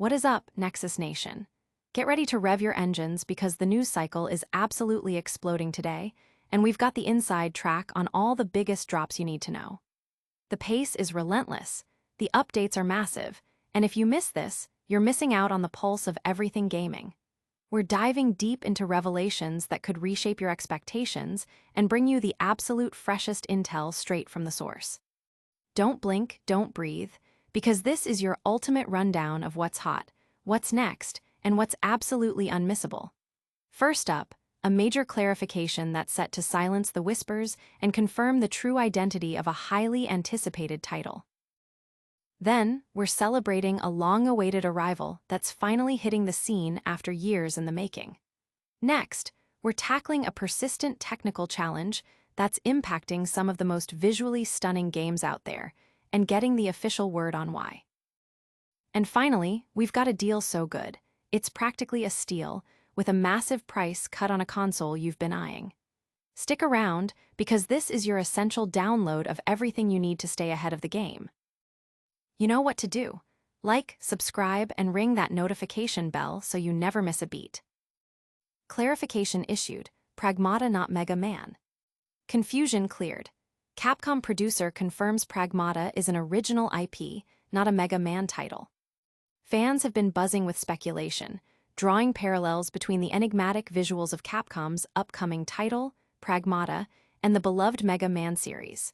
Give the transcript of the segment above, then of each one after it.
What is up, Nexus Nation? Get ready to rev your engines because the news cycle is absolutely exploding today, and we've got the inside track on all the biggest drops you need to know. The pace is relentless, the updates are massive, and if you miss this, you're missing out on the pulse of everything gaming. We're diving deep into revelations that could reshape your expectations and bring you the absolute freshest intel straight from the source. Don't blink, don't breathe, because this is your ultimate rundown of what's hot, what's next, and what's absolutely unmissable. First up, a major clarification that's set to silence the whispers and confirm the true identity of a highly anticipated title. Then, we're celebrating a long-awaited arrival that's finally hitting the scene after years in the making. Next, we're tackling a persistent technical challenge that's impacting some of the most visually stunning games out there, and getting the official word on why. And finally, we've got a deal so good, it's practically a steal, with a massive price cut on a console you've been eyeing. Stick around, because this is your essential download of everything you need to stay ahead of the game. You know what to do. Like, subscribe, and ring that notification bell so you never miss a beat. Clarification issued, Pragmata not Mega Man. Confusion cleared. Capcom producer confirms Pragmata is an original IP, not a Mega Man title. Fans have been buzzing with speculation, drawing parallels between the enigmatic visuals of Capcom's upcoming title, Pragmata, and the beloved Mega Man series.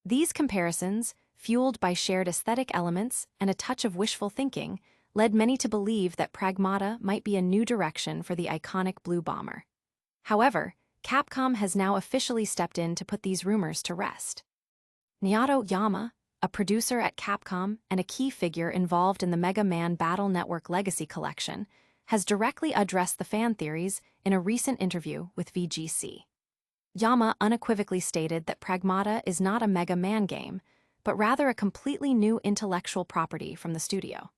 These comparisons, fueled by shared aesthetic elements and a touch of wishful thinking, led many to believe that Pragmata might be a new direction for the iconic Blue Bomber. However, Capcom has now officially stepped in to put these rumors to rest. Naoto Yama, a producer at Capcom and a key figure involved in the Mega Man Battle Network Legacy Collection, has directly addressed the fan theories in a recent interview with VGC. Yama unequivocally stated that Pragmata is not a Mega Man game, but rather a completely new intellectual property from the studio.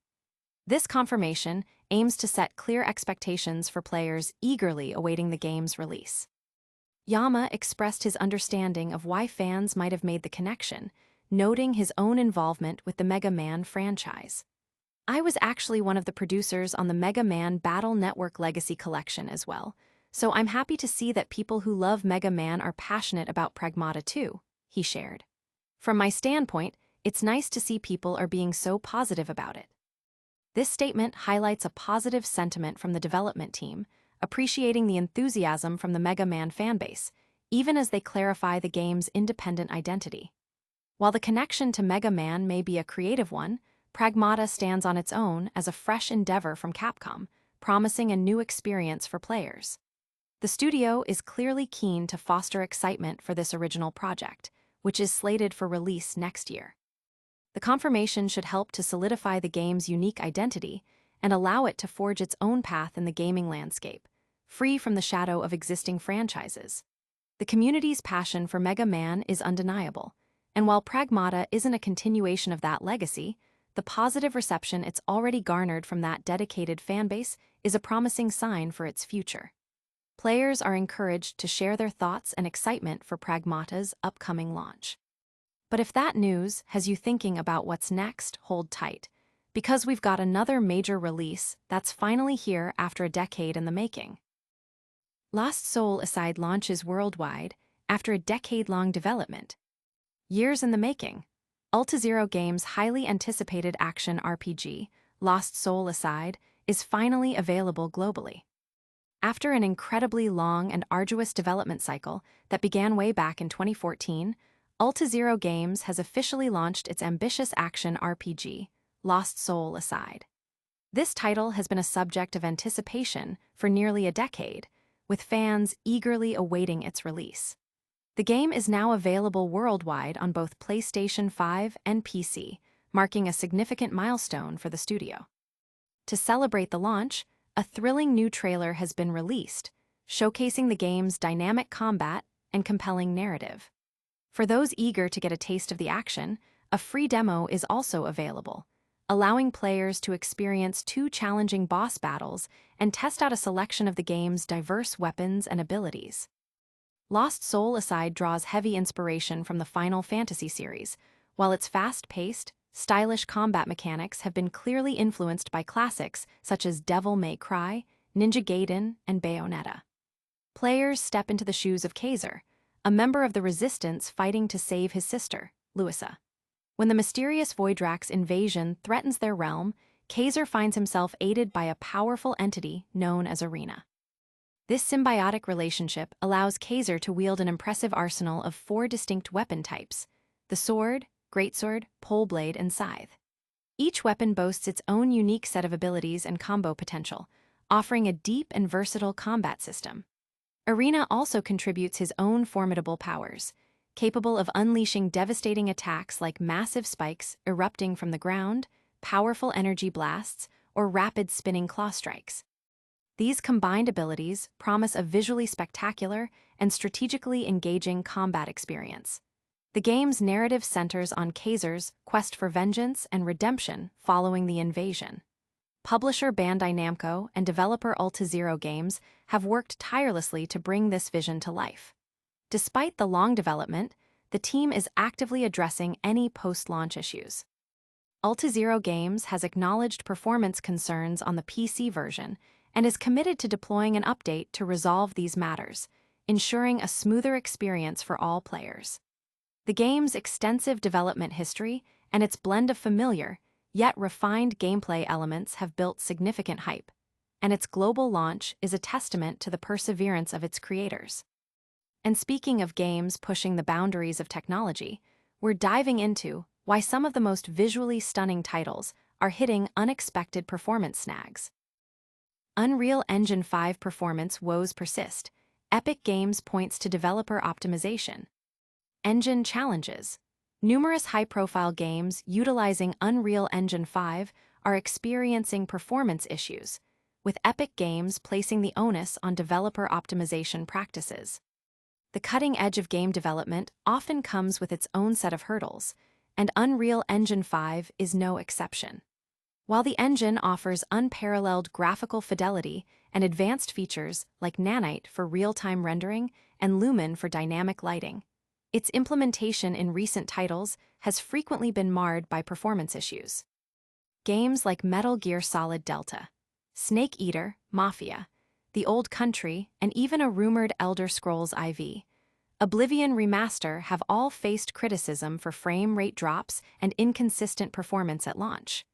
This confirmation aims to set clear expectations for players eagerly awaiting the game's release. Yama expressed his understanding of why fans might have made the connection, noting his own involvement with the Mega Man franchise. I was actually one of the producers on the Mega Man Battle Network Legacy Collection as well, so I'm happy to see that people who love Mega Man are passionate about Pragmata too, he shared. From my standpoint, it's nice to see people are being so positive about it. This statement highlights a positive sentiment from the development team, appreciating the enthusiasm from the Mega Man fanbase, even as they clarify the game's independent identity. While the connection to Mega Man may be a creative one, Pragmata stands on its own as a fresh endeavor from Capcom, promising a new experience for players. The studio is clearly keen to foster excitement for this original project, which is slated for release next year. The confirmation should help to solidify the game's unique identity and allow it to forge its own path in the gaming landscape, free from the shadow of existing franchises. The community's passion for Mega Man is undeniable, and while Pragmata isn't a continuation of that legacy, the positive reception it's already garnered from that dedicated fanbase is a promising sign for its future. Players are encouraged to share their thoughts and excitement for Pragmata's upcoming launch. But if that news has you thinking about what's next, hold tight, because we've got another major release that's finally here after a decade in the making. Lost Soul Aside launches worldwide after a decade-long development. Years in the making, AltaZero Games' highly anticipated action RPG, Lost Soul Aside, is finally available globally. After an incredibly long and arduous development cycle that began way back in 2014, AltaZero Games has officially launched its ambitious action RPG, Lost Soul Aside. This title has been a subject of anticipation for nearly a decade, with fans eagerly awaiting its release. The game is now available worldwide on both PlayStation 5 and PC, marking a significant milestone for the studio. To celebrate the launch, a thrilling new trailer has been released, showcasing the game's dynamic combat and compelling narrative. For those eager to get a taste of the action, a free demo is also available, allowing players to experience 2 challenging boss battles and test out a selection of the game's diverse weapons and abilities. Lost Soul Aside draws heavy inspiration from the Final Fantasy series, while its fast-paced, stylish combat mechanics have been clearly influenced by classics such as Devil May Cry, Ninja Gaiden, and Bayonetta. Players step into the shoes of Kaiser, a member of the Resistance fighting to save his sister, Louisa. When the mysterious Voidrax invasion threatens their realm, Kaiser finds himself aided by a powerful entity known as Arena. This symbiotic relationship allows Kaiser to wield an impressive arsenal of 4 distinct weapon types: the sword, greatsword, poleblade, and scythe. Each weapon boasts its own unique set of abilities and combo potential, offering a deep and versatile combat system. Arena also contributes his own formidable powers, capable of unleashing devastating attacks like massive spikes erupting from the ground, powerful energy blasts, or rapid spinning claw strikes. These combined abilities promise a visually spectacular and strategically engaging combat experience. The game's narrative centers on Kaiser's quest for vengeance and redemption following the invasion. Publisher Bandai Namco and developer AltaZero Games have worked tirelessly to bring this vision to life. Despite the long development, the team is actively addressing any post-launch issues. AltaZero Games has acknowledged performance concerns on the PC version and is committed to deploying an update to resolve these matters, ensuring a smoother experience for all players. The game's extensive development history and its blend of familiar, yet refined gameplay elements have built significant hype, and its global launch is a testament to the perseverance of its creators. And speaking of games pushing the boundaries of technology, we're diving into why some of the most visually stunning titles are hitting unexpected performance snags. Unreal Engine 5 performance woes persist. Epic Games points to developer optimization. Engine challenges. Numerous high-profile games utilizing Unreal Engine 5 are experiencing performance issues, with Epic Games placing the onus on developer optimization practices. The cutting edge of game development often comes with its own set of hurdles, and Unreal Engine 5 is no exception. While the engine offers unparalleled graphical fidelity and advanced features like Nanite for real-time rendering and Lumen for dynamic lighting, its implementation in recent titles has frequently been marred by performance issues. Games like Metal Gear Solid Delta, Snake Eater, Mafia, The Old Country, and even a rumored Elder Scrolls IV, Oblivion Remaster have all faced criticism for frame rate drops and inconsistent performance at launch.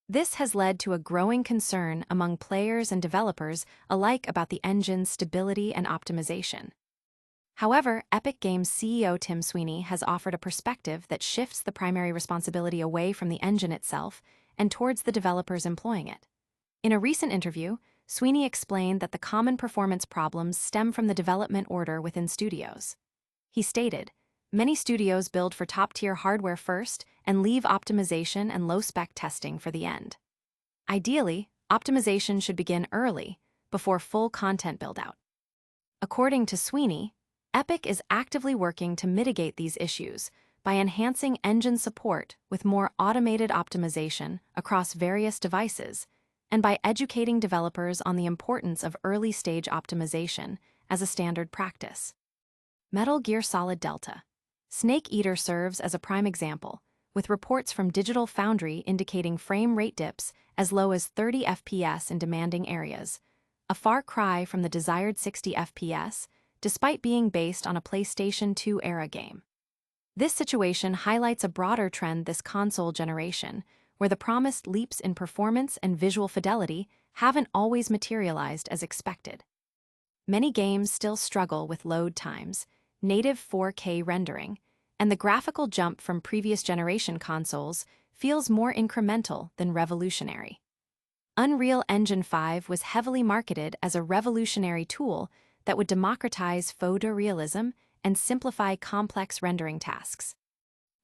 This has led to a growing concern among players and developers alike about the engine's stability and optimization. However, Epic Games CEO Tim Sweeney has offered a perspective that shifts the primary responsibility away from the engine itself and towards the developers employing it. In a recent interview, Sweeney explained that the common performance problems stem from the development order within studios. He stated, "Many studios build for top-tier hardware first and leave optimization and low-spec testing for the end. Ideally, optimization should begin early, before full content build-out." According to Sweeney, Epic is actively working to mitigate these issues by enhancing engine support with more automated optimization across various devices and by educating developers on the importance of early-stage optimization as a standard practice. Metal Gear Solid Delta. Snake Eater serves as a prime example, with reports from Digital Foundry indicating frame rate dips as low as 30 FPS in demanding areas, a far cry from the desired 60 FPS, despite being based on a PlayStation 2 era game. This situation highlights a broader trend this console generation, where the promised leaps in performance and visual fidelity haven't always materialized as expected. Many games still struggle with load times, native 4K rendering, and the graphical jump from previous generation consoles feels more incremental than revolutionary. Unreal Engine 5 was heavily marketed as a revolutionary tool that would democratize photorealism and simplify complex rendering tasks.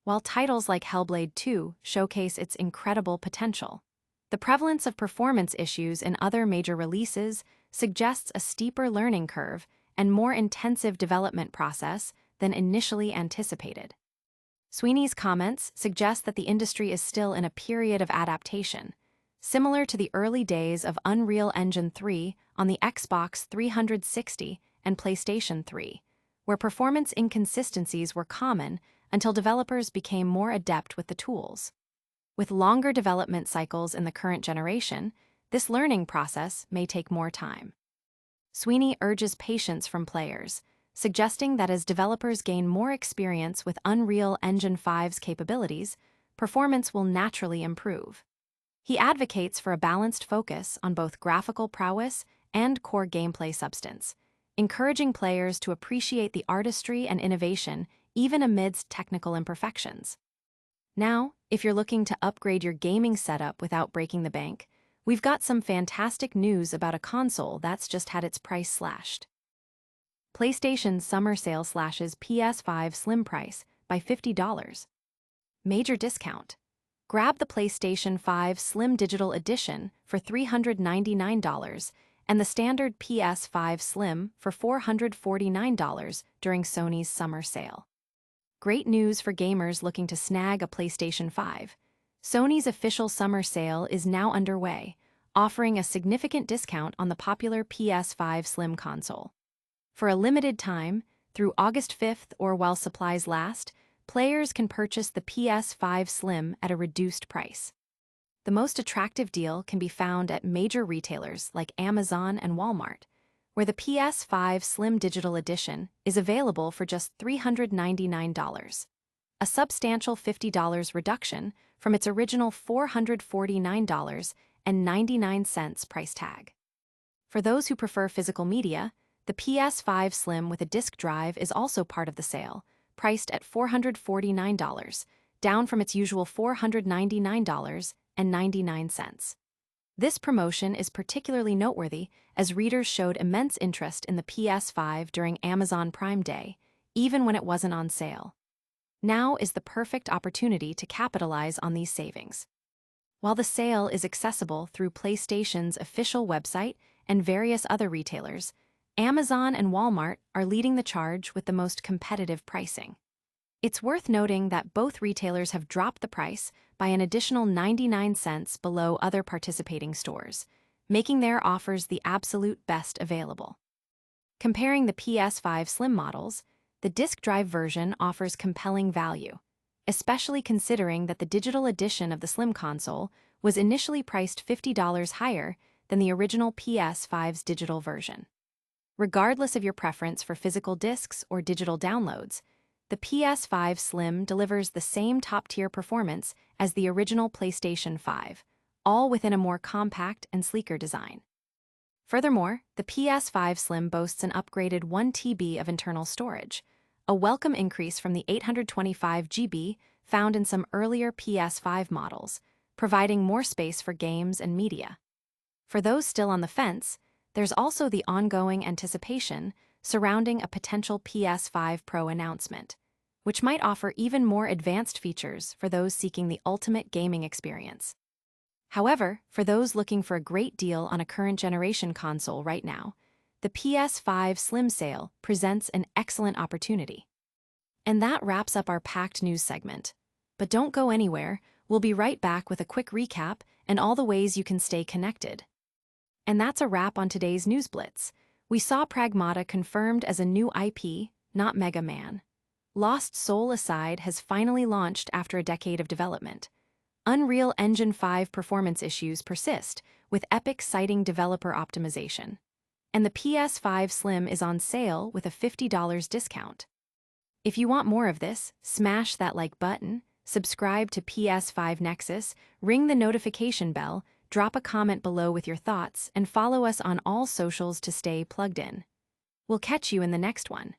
While titles like Hellblade 2 showcase its incredible potential, the prevalence of performance issues in other major releases suggests a steeper learning curve and more intensive development process than initially anticipated. Sweeney's comments suggest that the industry is still in a period of adaptation, similar to the early days of Unreal Engine 3 on the Xbox 360 and PlayStation 3, where performance inconsistencies were common until developers became more adept with the tools. With longer development cycles in the current generation, this learning process may take more time. Sweeney urges patience from players, suggesting that as developers gain more experience with Unreal Engine 5's capabilities, performance will naturally improve. He advocates for a balanced focus on both graphical prowess and core gameplay substance, encouraging players to appreciate the artistry and innovation even amidst technical imperfections. Now, if you're looking to upgrade your gaming setup without breaking the bank, we've got some fantastic news about a console that's just had its price slashed. PlayStation's summer sale slashes PS5 Slim price by $50. Major discount. Grab the PlayStation 5 Slim Digital Edition for $399 and the standard PS5 Slim for $449 during Sony's summer sale. Great news for gamers looking to snag a PlayStation 5. Sony's official summer sale is now underway, offering a significant discount on the popular PS5 Slim console. For a limited time, through August 5th or while supplies last, players can purchase the PS5 Slim at a reduced price. The most attractive deal can be found at major retailers like Amazon and Walmart, where the PS5 Slim Digital Edition is available for just $399, a substantial $50 reduction from its original $449.99 price tag. For those who prefer physical media, the PS5 Slim with a disk drive is also part of the sale, priced at $449, down from its usual $499.99. This promotion is particularly noteworthy as readers showed immense interest in the PS5 during Amazon Prime Day, even when it wasn't on sale. Now is the perfect opportunity to capitalize on these savings. While the sale is accessible through PlayStation's official website and various other retailers, Amazon and Walmart are leading the charge with the most competitive pricing. It's worth noting that both retailers have dropped the price by an additional 99 cents below other participating stores, making their offers the absolute best available. Comparing the PS5 Slim models, the disk drive version offers compelling value, especially considering that the digital edition of the Slim console was initially priced $50 higher than the original PS5's digital version. Regardless of your preference for physical discs or digital downloads, the PS5 Slim delivers the same top-tier performance as the original PlayStation 5, all within a more compact and sleeker design. Furthermore, the PS5 Slim boasts an upgraded 1 TB of internal storage, a welcome increase from the 825 GB found in some earlier PS5 models, providing more space for games and media. For those still on the fence, there's also the ongoing anticipation surrounding a potential PS5 Pro announcement, which might offer even more advanced features for those seeking the ultimate gaming experience. However, for those looking for a great deal on a current generation console right now, the PS5 Slim sale presents an excellent opportunity. And that wraps up our packed news segment. But don't go anywhere, we'll be right back with a quick recap and all the ways you can stay connected. And that's a wrap on today's News Blitz. We saw Pragmata confirmed as a new IP, not Mega Man. Lost Soul Aside has finally launched after a decade of development. Unreal Engine 5 performance issues persist, with Epic citing developer optimization. And the PS5 Slim is on sale with a $50 discount. If you want more of this, smash that like button, subscribe to PS5 Nexus, ring the notification bell, drop a comment below with your thoughts, and follow us on all socials to stay plugged in. We'll catch you in the next one.